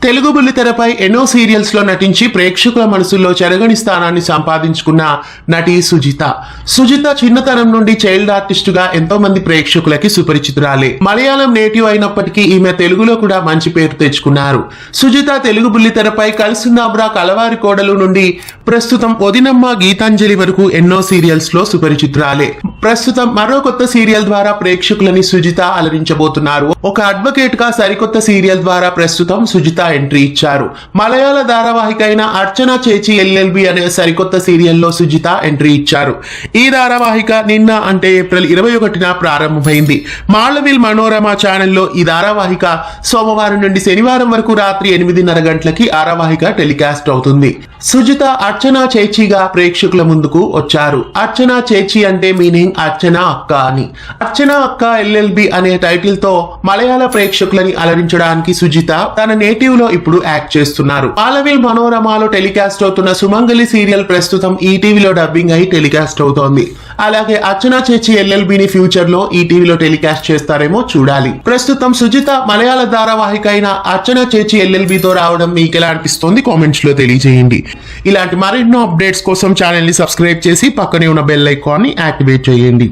తెలుగు బుల్లితెరపై ఎన్నో సీరియల్స్ లో నటించి ప్రేక్షకుల మనసుల్లో చెరగని స్థానాన్ని సంపాదించుకున్న నటి సుజిత. సుజిత చిన్నతనం నుండి చైల్డ్ ఆర్టిస్ట్ గా ఎంతో మంది ప్రేక్షకులకి సుపరిచితురాలే. మలయాళం నేటివ్ అయినప్పటికీ ఈమె తెలుగులో కూడా మంచి పేరు తెచ్చుకున్నారు. సుజిత తెలుగు బుల్లితెరపై కలిసుందాబ్రా, కలవారి కోడలు నుండి ప్రస్తుతం వదినమ్మ, గీతాంజలి వరకు ఎన్నో సీరియల్స్ లో సుపరిచితురాలే. ప్రస్తుతం మరో కొత్త సీరియల్ ద్వారా ప్రేక్షకులని సుజిత అలరించబోతున్నారు. ఒక అడ్వకేట్ గా సరికొత్త సీరియల్ ద్వారా ప్రస్తుతం సుజిత ఎంట్రీ ఇచ్చారు. మలయాళ ధారావాహిక అయిన అర్చన చేచి ఎల్ఎల్బి అనే సరికొత్త సీరియల్లో సుజిత ఎంట్రీ ఇచ్చారు. ఈ ధారావాహిక నిన్న అంటే ఏప్రిల్ 21న ప్రారంభమైంది. మాళవిల్ మనోరమ ఛానల్లో ఈ ధారావాహిక సోమవారం నుండి శనివారం వరకు రాత్రి 8:30 గంటలకి ధారావాహిక టెలికాస్ట్ అవుతుంది. సుజిత అర్చన చేచిగా ప్రేక్షకుల ముందుకు వచ్చారు. అర్చన చేచి అంటే మీనింగ్ అర్చన అక్క అని. అర్చన అక్క ఎల్ఎల్బి అనే టైటిల్ తో మలయాళ ప్రేక్షకులని అలరించడానికి సుజిత తన నేటివ్ లో ఇప్పుడు యాక్ట్ చేస్తున్నారు. మాళవిల్ మనోరమలో టెలికాస్ట్ అవుతున్న సుమంగలి సీరియల్ ప్రస్తుతం ఈటీవీలో డబ్బింగ్ అయి టెలికాస్ట్ అవుతోంది. అలాగే అర్చన చేచి ఎల్ఎల్బిని ఫ్యూచర్ లో ఈటీవీలో టెలికాస్ట్ చేస్తారేమో చూడాలి. ప్రస్తుతం సుజిత మలయాళ ధారావాహిక అయిన అర్చన చేచి ఎల్ఎల్బితో రావడం మీకు ఎలా అనిపిస్తోంది కామెంట్స్ లో తెలియజేయండి. ఇలాంటి మరెన్నో అప్డేట్స్ కోసం ఛానల్ ని సబ్స్క్రైబ్ చేసి పక్కనే ఉన్న బెల్ ఐకాన్ ని యాక్టివేట్ చేయండి.